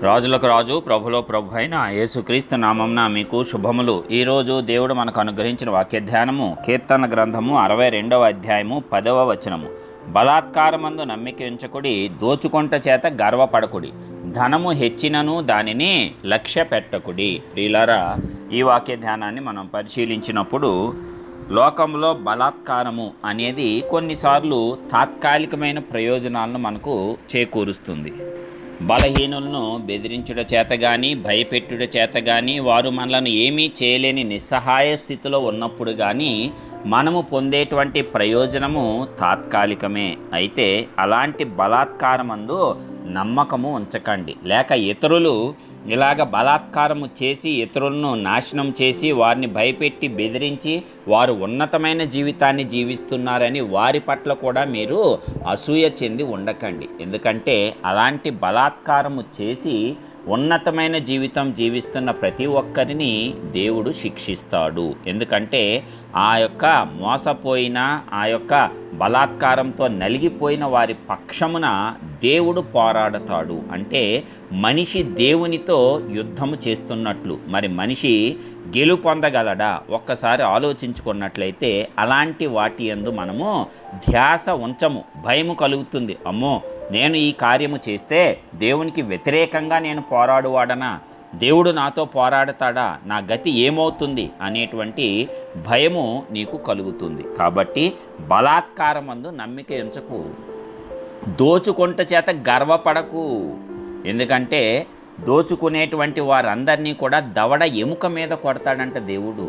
రాజులకు రాజు ప్రభులో ప్రభు అయిన యేసుక్రీస్తు నామంన మీకు శుభములు. ఈరోజు దేవుడు మనకు అనుగ్రహించిన వాక్య ధ్యానము కీర్తన గ్రంథము 62వ అధ్యాయము 10వ వచనము. బలాత్కారమందు నమ్మిక ఉంచకుడి, దోచుకొంట చేత గర్వపడకుడి, ధనము హెచ్చినను దానిని లక్ష్య పెట్టకుడి. ప్రియులారా, ఈ వాక్య ధ్యానాన్ని మనం పరిశీలించినప్పుడు లోకంలో బలాత్కారము అనేది కొన్నిసార్లు తాత్కాలికమైన ప్రయోజనాలను మనకు చేకూరుస్తుంది. బలహీనులను బెదిరించుట చేత కానీ, భయపెట్టుట చేత కానీ, వారు మనలను ఏమీ చేయలేని నిస్సహాయ స్థితిలో ఉన్నప్పుడు కానీ మనము పొందేటువంటి ప్రయోజనము తాత్కాలికమే. అయితే అలాంటి బలాత్కారమందు నమ్మకము ఉంచకండి. లేక ఇతరులు ఇలాగ బలాత్కారము చేసి ఇతరులను నాశనం చేసి వారిని భయపెట్టి బెదిరించి వారు ఉన్నతమైన జీవితాన్ని జీవిస్తున్నారని వారి పట్ల కూడా మీరు అసూయ చెంది ఉండకండి. ఎందుకంటే అలాంటి బలాత్కారము చేసి ఉన్నతమైన జీవితం జీవిస్తున్న ప్రతి ఒక్కరిని దేవుడు శిక్షిస్తాడు. ఎందుకంటే ఆ యొక్క మోసపోయిన, ఆ యొక్క బలాత్కారంతో నలిగిపోయిన వారి పక్షమున దేవుడు పోరాడతాడు. అంటే మనిషి దేవునితో యుద్ధము చేస్తున్నట్లు. మరి మనిషి గెలుపొందగలడా? ఒక్కసారి ఆలోచించుకున్నట్లయితే అలాంటి వాటి యందు మనము ధ్యాస ఉంచము. భయము కలుగుతుంది. అమ్మో, నేను ఈ కార్యము చేస్తే దేవునికి వ్యతిరేకంగా నేను పోరాడువాడనా? దేవుడు నాతో పోరాడతాడా? నా గతి ఏమవుతుంది అనేటువంటి భయము నీకు కలుగుతుంది. కాబట్టి బలాత్కారమందు నమ్మిక ఉంచకు, దోచుకొంట చేత గర్వపడకు. ఎందుకంటే దోచుకునేటువంటి వారందరినీ కూడా దవడ ఎముక మీద కొడతాడంట దేవుడు.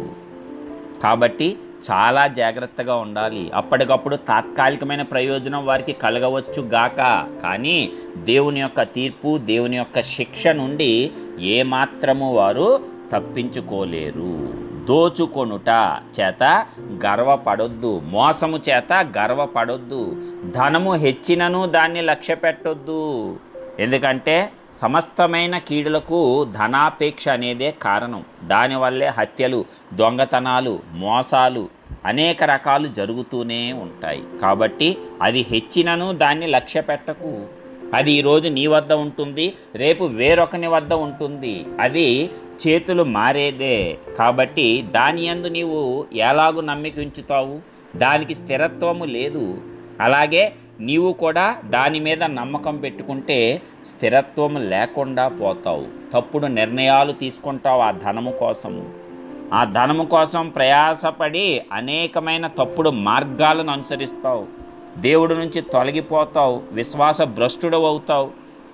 కాబట్టి చాలా జాగ్రత్తగా ఉండాలి. అప్పటికప్పుడు తాత్కాలికమైన ప్రయోజనం వారికి కలగవచ్చు గాక, కానీ దేవుని యొక్క తీర్పు, దేవుని యొక్క శిక్ష నుండి ఏమాత్రము వారు తప్పించుకోలేరు. దోచుకొనుట చేత గర్వపడొద్దు, మోసము చేత గర్వపడొద్దు, ధనము హెచ్చినను దాన్ని లక్ష్య పెట్టొద్దు. ఎందుకంటే సమస్తమైన కీడులకు ధనాపేక్ష అనేదే కారణం. దానివల్లే హత్యలు, దొంగతనాలు, మోసాలు అనేక రకాలు జరుగుతూనే ఉంటాయి. కాబట్టి అది హెచ్చినను దాన్ని లక్ష్య పెట్టకు. అది ఈరోజు నీ వద్ద ఉంటుంది, రేపు వేరొకని వద్ద ఉంటుంది. అది చేతులు మారేదే. కాబట్టి దాని యందు నీవు ఎలాగూ నమ్మిక ఉంచుతావు? దానికి స్థిరత్వము లేదు. అలాగే నీవు కూడా దాని మీద నమ్మకం పెట్టుకుంటే స్థిరత్వం లేకుండా పోతావు. తప్పుడు నిర్ణయాలు తీసుకుంటావు ఆ ధనము కోసము. ఆ ధనము కోసం ప్రయాసపడి అనేకమైన తప్పుడు మార్గాలను అనుసరిస్తావు. దేవుడి నుంచి తొలగిపోతావు, విశ్వాస భ్రష్టుడు అవుతావు.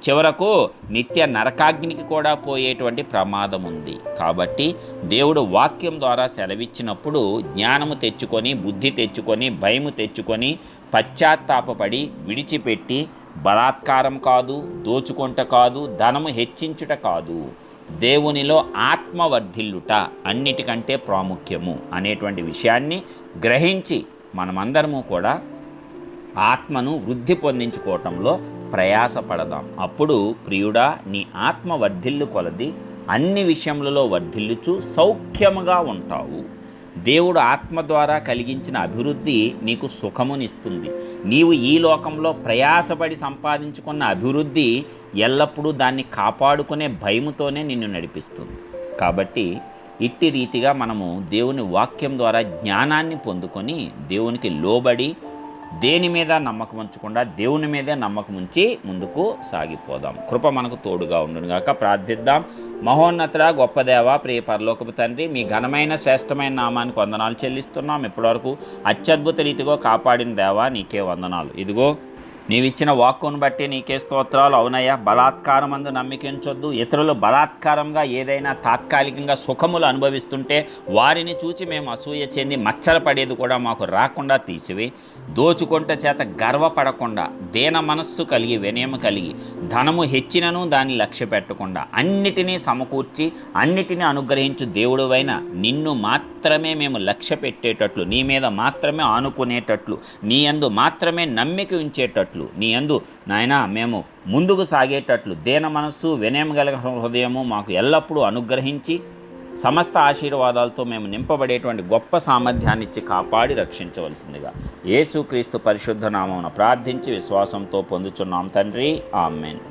చివరకు నిత్య నరకాగ్నికి కూడా పోయేటువంటి ప్రమాదం ఉంది. కాబట్టి దేవుడు వాక్యం ద్వారా సెలవిచ్చినప్పుడు జ్ఞానము తెచ్చుకొని, బుద్ధి తెచ్చుకొని, భయము తెచ్చుకొని, పశ్చాత్తాపపడి విడిచిపెట్టి బలాత్కారం కాదు, దోచుకొంట కాదు, ధనము హెచ్చించుట కాదు, దేవునిలో ఆత్మవర్ధిల్లుట అన్నిటికంటే ప్రాముఖ్యము అనేటువంటి విషయాన్ని గ్రహించి మనమందరము కూడా ఆత్మను వృద్ధి పొందించుకోవటంలో ప్రయాసపడదాం. అప్పుడు ప్రియుడా, నీ ఆత్మ వర్ధిల్లు కొలది అన్ని విషయములలో వర్ధిల్లుచు సౌఖ్యముగా ఉంటావు. దేవుడు ఆత్మ ద్వారా కలిగించిన అభివృద్ధి నీకు సుఖమునిస్తుంది. నీవు ఈ లోకంలో ప్రయాసపడి సంపాదించుకున్న అభివృద్ధి ఎల్లప్పుడూ దాన్ని కాపాడుకునే భయముతోనే నిన్ను నడిపిస్తుంది. కాబట్టి ఇట్టి రీతిగా మనము దేవుని వాక్యం ద్వారా జ్ఞానాన్ని పొందుకొని దేవునికి లోబడి దేని మీద నమ్మకం ఉంచకుండా దేవుని మీదే నమ్మకం ఉంచి ముందుకు సాగిపోదాం. కృప మనకు తోడుగా ఉండునుగాక. ప్రార్థిద్దాం. మహోన్నతుడా, గొప్ప దేవ, ప్రియ పరలోకపు తండ్రి, మీ ఘనమైన శ్రేష్టమైన నామానికి వందనాలు చెల్లిస్తున్నాం. ఇప్పటివరకు అత్యద్భుత రీతిగా కాపాడిన దేవా, నీకే వందనాలు. ఇదిగో నీవిచ్చిన వాక్కును బట్టి నీకే స్తోత్రాలు. అవునయ్యా, బలాత్కారమందు నమ్మిక ఉంచొద్దు. ఇతరులు బలాత్కారంగా ఏదైనా తాత్కాలికంగా సుఖములు అనుభవిస్తుంటే వారిని చూచి మేము అసూయ చెంది మచ్చరపడేది కూడా మాకు రాకుండా తీసివి. దోచుకొంట చేత గర్వపడకుండా, దీన మనస్సు కలిగి, వినయము కలిగి, ధనము హెచ్చినను దాన్ని లక్ష్య పెట్టకుండా అన్నిటినీ సమకూర్చి అన్నిటినీ అనుగ్రహించు దేవుడువైన నిన్ను మాత్రమే మేము లక్ష్య పెట్టేటట్లు, నీ మీద మాత్రమే ఆనుకునేటట్లు, నీ యందు మాత్రమే నమ్మిక ఉంచేటట్లు, నీ యందు నాయనా మేము ముందుకు సాగేటట్లు దీన మనస్సు, వినయం కలిగిన హృదయము మాకు ఎల్లప్పుడూ అనుగ్రహించి సమస్త ఆశీర్వాదాలతో మేము నింపబడేటువంటి గొప్ప సామర్థ్యాన్ని ఇచ్చి కాపాడి రక్షించవలసిందిగా యేసుక్రీస్తు పరిశుద్ధ నామమున ప్రార్థించి విశ్వాసంతో పొందుచున్నాం తండ్రి. ఆమేన్.